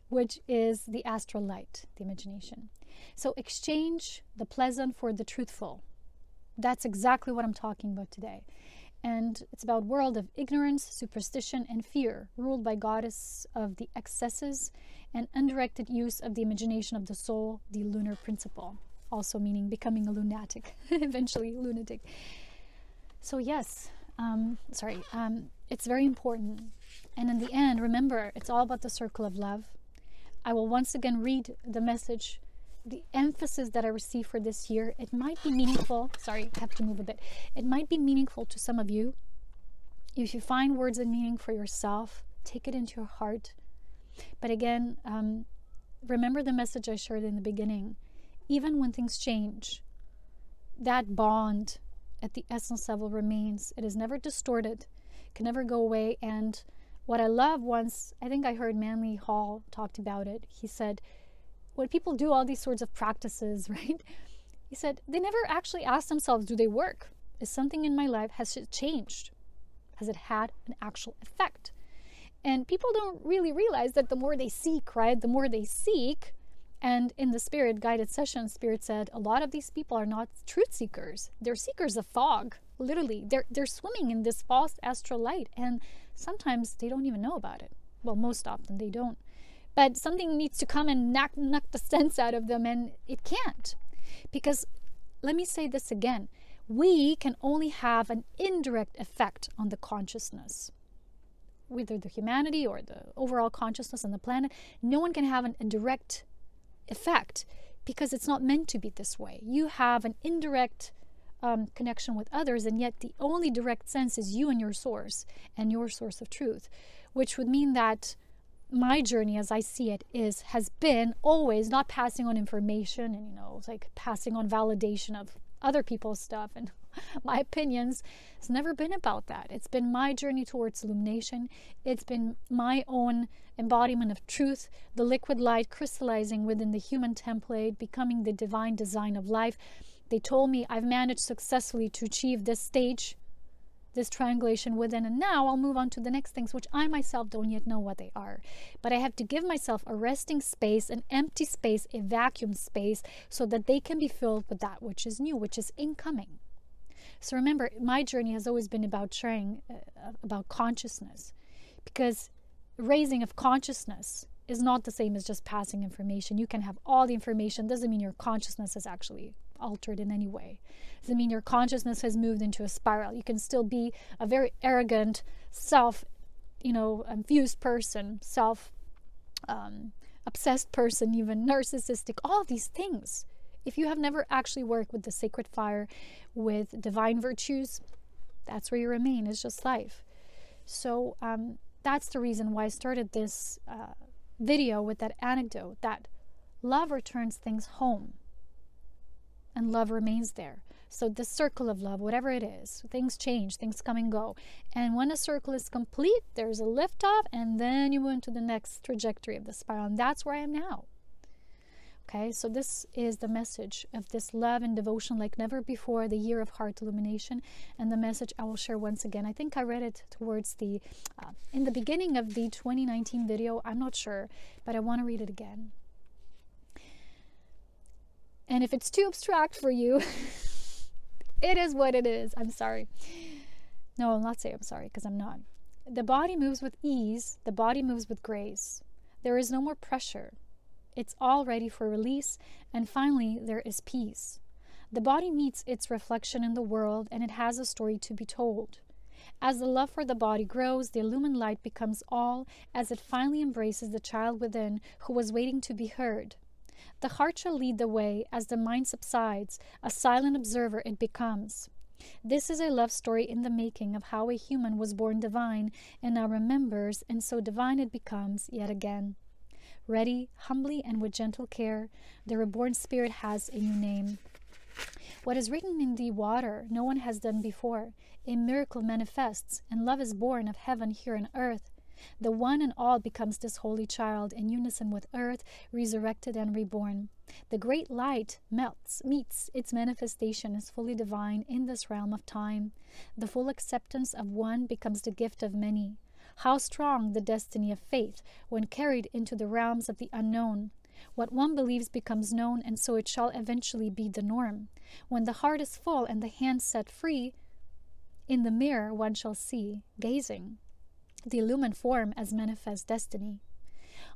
which is the astral light, the imagination. So exchange the pleasant for the truthful. That's exactly what I'm talking about today. And it's about world of ignorance, superstition, and fear, ruled by goddess of the excesses and undirected use of the imagination of the soul, the lunar principle. Also meaning becoming a lunatic, eventually lunatic. So yes, it's very important. And in the end, remember, it's all about the circle of love. I will once again read the message, the emphasis that I received for this year. It might be meaningful. Sorry, I have to move a bit. It might be meaningful to some of you. If you find words of meaning for yourself, take it into your heart. But again, remember the message I shared in the beginning. Even when things change, that bond at the essence level remains. It is never distorted, can never go away. And what I love, once, I think I heard Manly Hall talked about it. He said, when people do all these sorts of practices, right? He said, they never actually ask themselves, do they work? Is something in my life, has it changed? Has it had an actual effect? And people don't really realize that the more they seek, right? The more they seek. And in the Spirit guided session, Spirit said, a lot of these people are not truth seekers. They're seekers of fog. Literally, they're swimming in this false astral light. And sometimes they don't even know about it. Well, most often they don't. But something needs to come and knock the sense out of them, and it can't. Because, let me say this again, we can only have an indirect effect on the consciousness. Whether the humanity or the overall consciousness on the planet, no one can have a direct effect because it's not meant to be this way. You have an indirect connection with others, and yet the only direct sense is you and your source of truth, which would mean that my journey, as I see it, has been always not passing on information and, it's like passing on validation of other people's stuff and my opinions. It's never been about that. It's been my journey towards illumination. It's been my own embodiment of truth, the liquid light crystallizing within the human template, becoming the divine design of life. They told me I've managed successfully to achieve this stage, this triangulation within, and now I'll move on to the next things, which I myself don't yet know what they are. But I have to give myself a resting space, an empty space, a vacuum space, so that they can be filled with that which is new, which is incoming. So remember, my journey has always been about sharing about consciousness, because raising of consciousness is not the same as just passing information. You can have all the information, doesn't mean your consciousness is actually altered in any way. Doesn't mean your consciousness has moved into a spiral. You can still be a very arrogant, infused person, obsessed person, even narcissistic, all these things. If you have never actually worked with the sacred fire, with divine virtues, that's where you remain. It's just life. So that's the reason why I started this video with that anecdote, that love returns things home and love remains there. So the circle of love, whatever it is, things change, things come and go. And when a circle is complete, there's a lift off, and then you move into the next trajectory of the spiral. And that's where I am now. Okay, so this is the message of this love and devotion like never before, the year of heart illumination. And the message I will share once again. I think I read it towards in the beginning of the 2019 video. I'm not sure, but I want to read it again. And if it's too abstract for you, it is what it is. I'm sorry. No, I'll not say I'm sorry, because I'm not. The body moves with ease. The body moves with grace. There is no more pressure. It's all ready for release, and finally there is peace. The body meets its reflection in the world, and it has a story to be told. As the love for the body grows, the illumined light becomes all, as it finally embraces the child within who was waiting to be heard. The heart shall lead the way. As the mind subsides, a silent observer it becomes. This is a love story in the making of how a human was born divine and now remembers, and so divine it becomes yet again. Ready, humbly, and with gentle care, the reborn spirit has a new name. What is written in the water no one has done before. A miracle manifests, and love is born of heaven here on earth. The one and all becomes this holy child, in unison with earth, resurrected and reborn. The great light meets its manifestation as fully divine in this realm of time. The full acceptance of one becomes the gift of many. How strong the destiny of faith when carried into the realms of the unknown. What one believes becomes known, and so it shall eventually be the norm. When the heart is full and the hand set free, in the mirror one shall see, gazing, the illumined form as manifest destiny.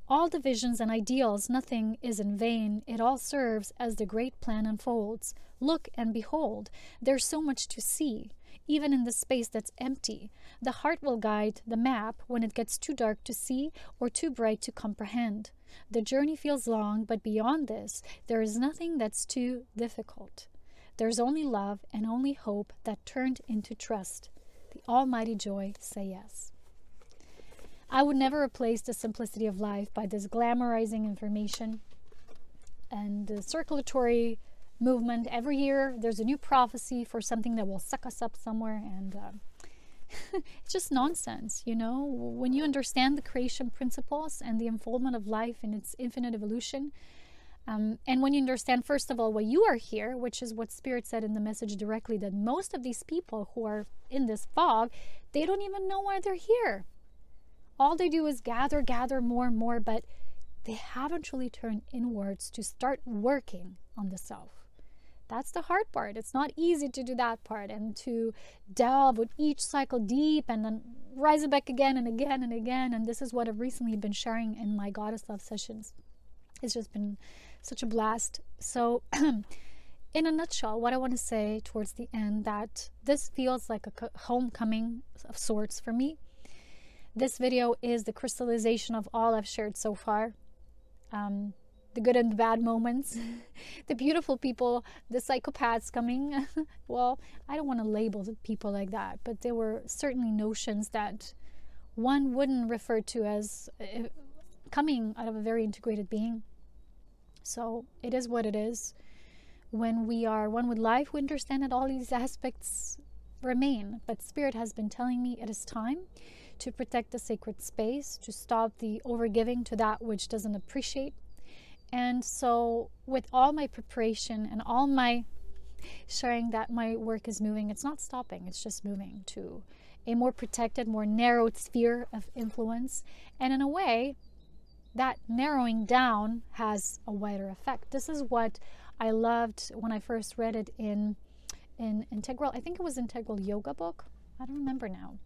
All the visions and ideals, nothing is in vain. It all serves as the great plan unfolds. Look and behold, there's so much to see. even in the space that's empty. The heart will guide the map when it gets too dark to see or too bright to comprehend. The journey feels long, but beyond this, there is nothing that's too difficult. There's only love and only hope that turned into trust. The almighty joy, say yes. I would never replace the simplicity of life by this glamorizing information and the circulatory movement. Every year there's a new prophecy for something that will suck us up somewhere, and it's just nonsense. When you understand the creation principles and the unfoldment of life in its infinite evolution, and when you understand, first of all, why you are here, which is what Spirit said in the message directly, that most of these people who are in this fog, they don't even know why they're here. All they do is gather more and more, but they haven't really turned inwards to start working on the self. That's the hard part. It's not easy to do that part and to delve with each cycle deep and then rise it back again and again and again. And this is what I've recently been sharing in my Goddess Love sessions. It's just been such a blast. So in a nutshell, what I want to say towards the end, that this feels like a homecoming of sorts for me. This video is the crystallization of all I've shared so far. The good and the bad moments, the beautiful people, the psychopaths coming. Well, I don't want to label people like that, but there were certainly notions that one wouldn't refer to as coming out of a very integrated being. So it is what it is. When we are one with life, we understand that all these aspects remain. But Spirit has been telling me it is time to protect the sacred space, to stop the overgiving to that which doesn't appreciate. And so with all my preparation and all my sharing that my work is moving, it's not stopping, it's just moving to a more protected, more narrowed sphere of influence. And in a way, that narrowing down has a wider effect. This is what I loved when I first read it in Integral, I think it was Integral Yoga book. I don't remember now.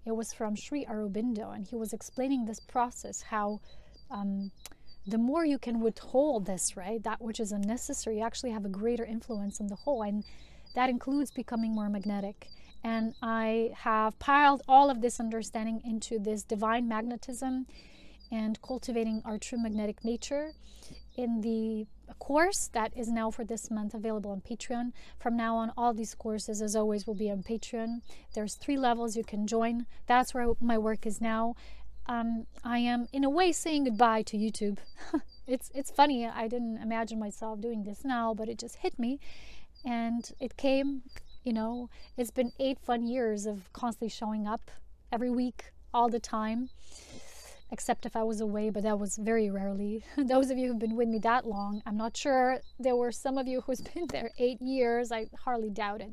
It was from Sri Aurobindo, and he was explaining this process, how the more you can withhold this, right, that which is unnecessary, you actually have a greater influence on the whole, and that includes becoming more magnetic. And I have piled all of this understanding into this divine magnetism and cultivating our true magnetic nature in the course that is now for this month available on Patreon. From now on, all these courses, as always, will be on Patreon. There's 3 levels you can join. That's where my work is now. I am, in a way, saying goodbye to YouTube. It's funny. I didn't imagine myself doing this now, but it just hit me. And it came, it's been 8 fun years of constantly showing up every week, all the time. Except if I was away, but that was very rarely. Those of you who've been with me that long, I'm not sure. There were some of you who's been there 8 years. I hardly doubt it.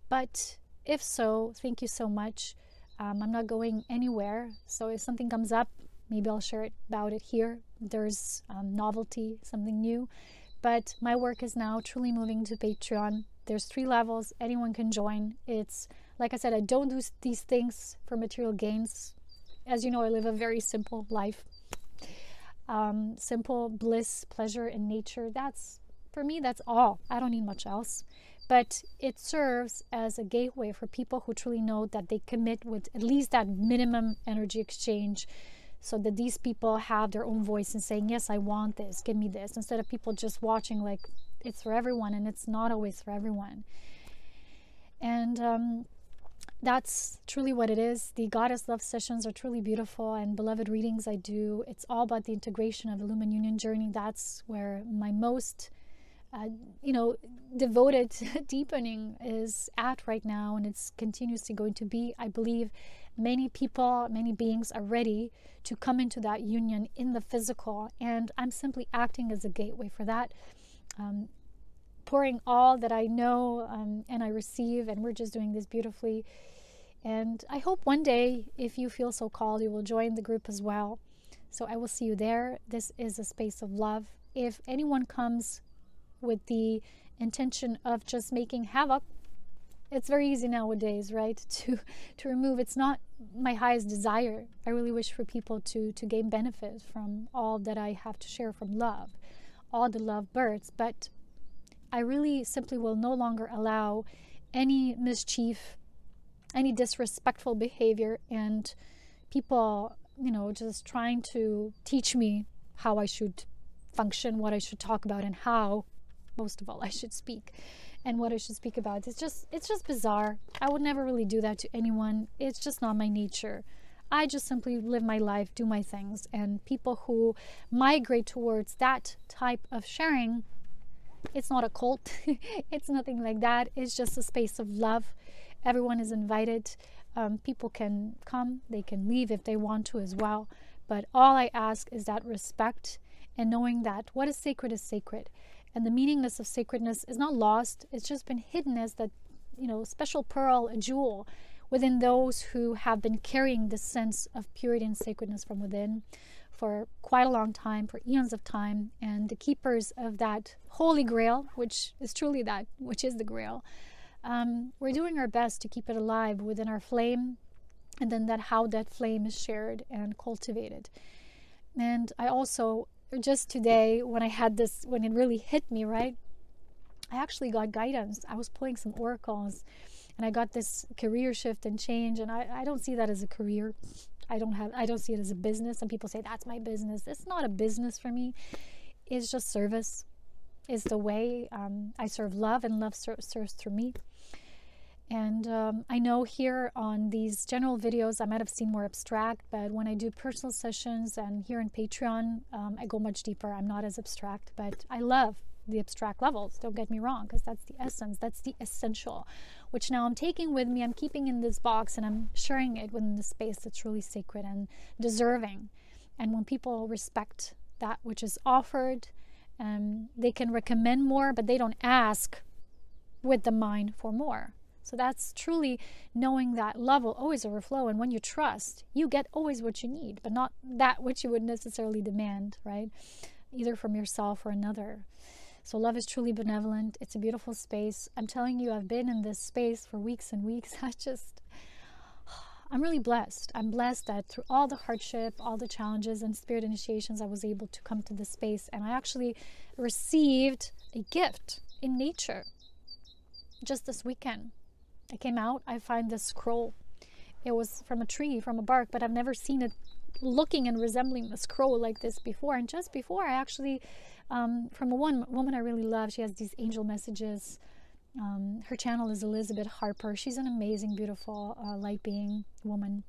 But if so, thank you so much. I'm not going anywhere. So if something comes up, maybe I'll share about it here. There's novelty, something new. But my work is now truly moving to Patreon. There's 3 levels. Anyone can join. It's, like I said, I don't do these things for material gains. As you know, I live a very simple life. Simple bliss, pleasure in nature. For me, that's all. I don't need much else. But it serves as a gateway for people who truly know that they commit with at least that minimum energy exchange, so that these people have their own voice and saying, yes, I want this, give me this, instead of people just watching like it's for everyone, and it's not always for everyone. And that's truly what it is. The Goddess Love sessions are truly beautiful, and beloved readings I do. It's all about the integration of the Lumen Union journey. That's where my most, devoted deepening is at right now, and it's continuously going to be. I believe many people, many beings are ready to come into that union in the physical, and I'm simply acting as a gateway for that. Pouring all that I know and I receive, and we're just doing this beautifully. And I hope one day, if you feel so called, you will join the group as well. So I will see you there. This is a space of love. If anyone comes with the intention of just making havoc, it's very easy nowadays, right, to remove. It's not my highest desire. I really wish for people to gain benefit from all that I have to share from love, all the love births. But I really simply will no longer allow any mischief, any disrespectful behavior, and people, you know, just trying to teach me how I should function, what I should talk about, and how, most of all, I should speak and what I should speak about. It's just bizarre. I would never really do that to anyone. It's just not my nature. I just simply live my life, do my things, and people who migrate towards that type of sharing, it's not a cult. It's nothing like that. It's just a space of love. Everyone is invited. People can come, they can leave if they want to as well. But all I ask is that respect and knowing that what is sacred is sacred. And the meaningless of sacredness is not lost. It's just been hidden as that, you know, special pearl, a jewel within those who have been carrying this sense of purity and sacredness from within for quite a long time, for eons of time. And the keepers of that holy grail, which is truly that, which is the grail, we're doing our best to keep it alive within our flame, and then that how that flame is shared and cultivated. And I also, just today, when I had this, when it really hit me, right, I actually got guidance. I was pulling some oracles, and I got this career shift and change, and I don't see that as a career. I don't see it as a business. And people say, that's my business. It's not a business for me. It's just service. It's the way I serve love, and love serves through me. And I know here on these general videos, I might have seen more abstract, but when I do personal sessions and here in Patreon, I go much deeper. I'm not as abstract, but I love the abstract levels. Don't get me wrong, because that's the essence, that's the essential, which now I'm taking with me, I'm keeping in this box, and I'm sharing it within the space that's really sacred and deserving. And when people respect that which is offered, they can recommend more, but they don't ask with the mind for more. So that's truly knowing that love will always overflow. And when you trust, you get always what you need, but not that which you would necessarily demand, right? Either from yourself or another. So love is truly benevolent. It's a beautiful space. I'm telling you, I've been in this space for weeks and weeks. I'm really blessed. I'm blessed that through all the hardship, all the challenges and spirit initiations, I was able to come to this space. And I actually received a gift in nature just this weekend. I came out, I find this scroll. It was from a tree, from a bark, but I've never seen it looking and resembling a scroll like this before. And just before, I actually, from a woman I really love, she has these angel messages. Her channel is Elizabeth Harper. She's an amazing, beautiful, light being woman.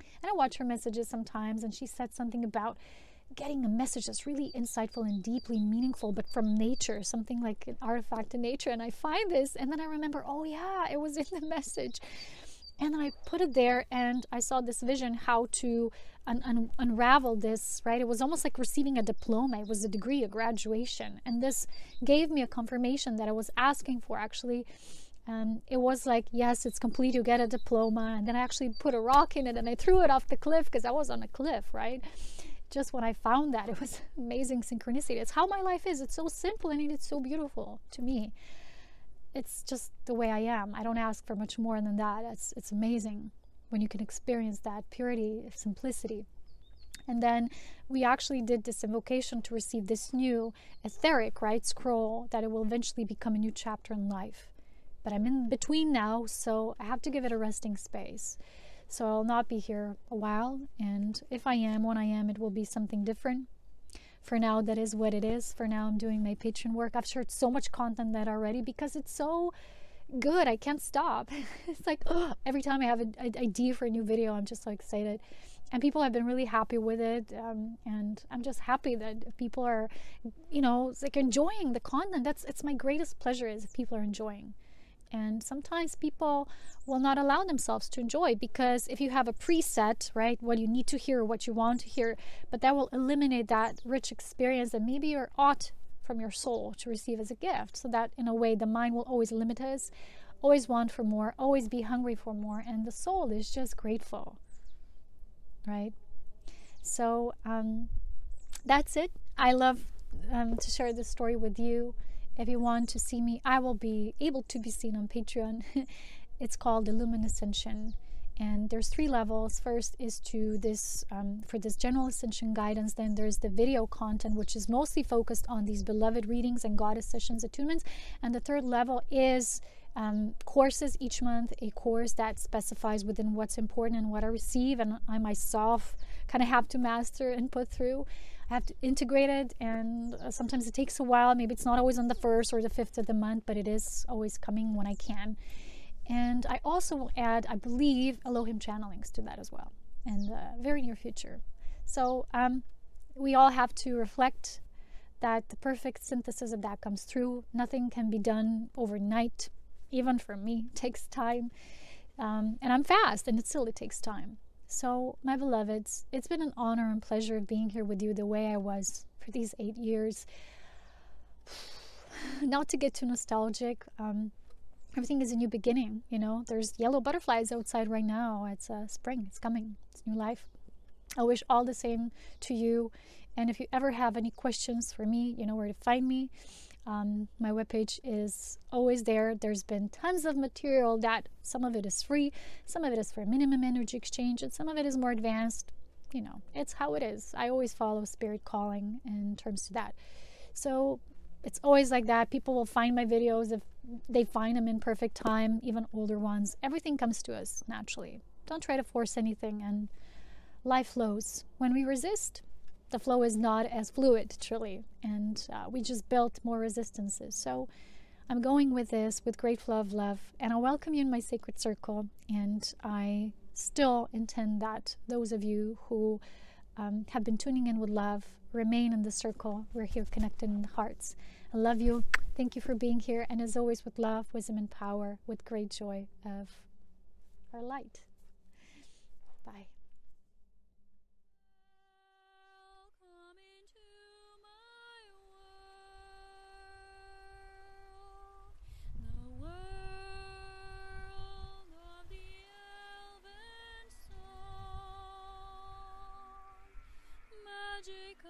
And I watch her messages sometimes, and she said something about getting a message that's really insightful and deeply meaningful, but from nature, something like an artifact in nature. And I find this, and then I remember, oh yeah, it was in the message. And then I put it there, and I saw this vision how to unravel this, right? It was almost like receiving a diploma. It was a degree, a graduation. And this gave me a confirmation that I was asking for, actually. It was like, yes, it's complete, you get a diploma. And then I actually put a rock in it, and I threw it off the cliff, because I was on a cliff, right? Just when I found that, it was amazing synchronicity. It's how my life is. It's so simple, and it's so beautiful to me. It's just the way I am. I don't ask for much more than that. It's amazing when you can experience that purity, simplicity. And then we actually did this invocation to receive this new etheric, right, scroll, that it will eventually become a new chapter in life. But I'm in between now, so I have to give it a resting space. So I'll not be here a while, and if I am, when I am, it will be something different. For now, that is what it is. For now, I'm doing my Patreon work. I've shared so much content that already because it's so good. I can't stop. It's like, oh, every time I have an idea for a new video, I'm just so excited. And people have been really happy with it. And I'm just happy that people are, you know, like enjoying the content. It's my greatest pleasure is if people are enjoying. And sometimes people will not allow themselves to enjoy, because if you have a preset, right, what you need to hear, what you want to hear, but that will eliminate that rich experience that maybe you're ought from your soul to receive as a gift. So that in a way, the mind will always limit us, always want for more, always be hungry for more. And the soul is just grateful, right? So that's it. I love to share this story with you. If you want to see me, I will be able to be seen on Patreon. It's called Ascension, and there's 3 levels. First is to this for this general ascension guidance. Then there's the video content, which is mostly focused on these beloved readings and goddess sessions, attunements. And the 3rd level is courses each month, a course that specifies within what's important and what I receive, and I myself kind of have to master and put through. I have to integrate it, and sometimes it takes a while. Maybe it's not always on the 1st or the 5th of the month, but it is always coming when I can. And I also will add, I believe, Elohim channelings to that as well in the very near future. So we all have to reflect that the perfect synthesis of that comes through. Nothing can be done overnight. Even for me, it takes time. And I'm fast, and it takes time. So, my beloveds, it's been an honor and pleasure of being here with you the way I was for these 8 years. Not to get too nostalgic, everything is a new beginning, you know. There's yellow butterflies outside right now. It's spring, it's coming, it's new life. I wish all the same to you. And if you ever have any questions for me, you know where to find me. My webpage is always there. There's been tons of material that some of it is free, some of it is for minimum energy exchange, and some of it is more advanced. You know, it's how it is. I always follow spirit calling in terms to that. So it's always like that. People will find my videos if they find them in perfect time, even older ones. Everything comes to us naturally. Don't try to force anything, and life flows. When we resist, the flow is not as fluid, truly, and we just built more resistances. So I'm going with this with great flow of love, and I welcome you in my sacred circle, and I still intend that those of you who have been tuning in with love remain in the circle. We're here connected in the hearts. I love you. Thank you for being here, and as always, with love, wisdom, and power, with great joy of our light. Bye. Magic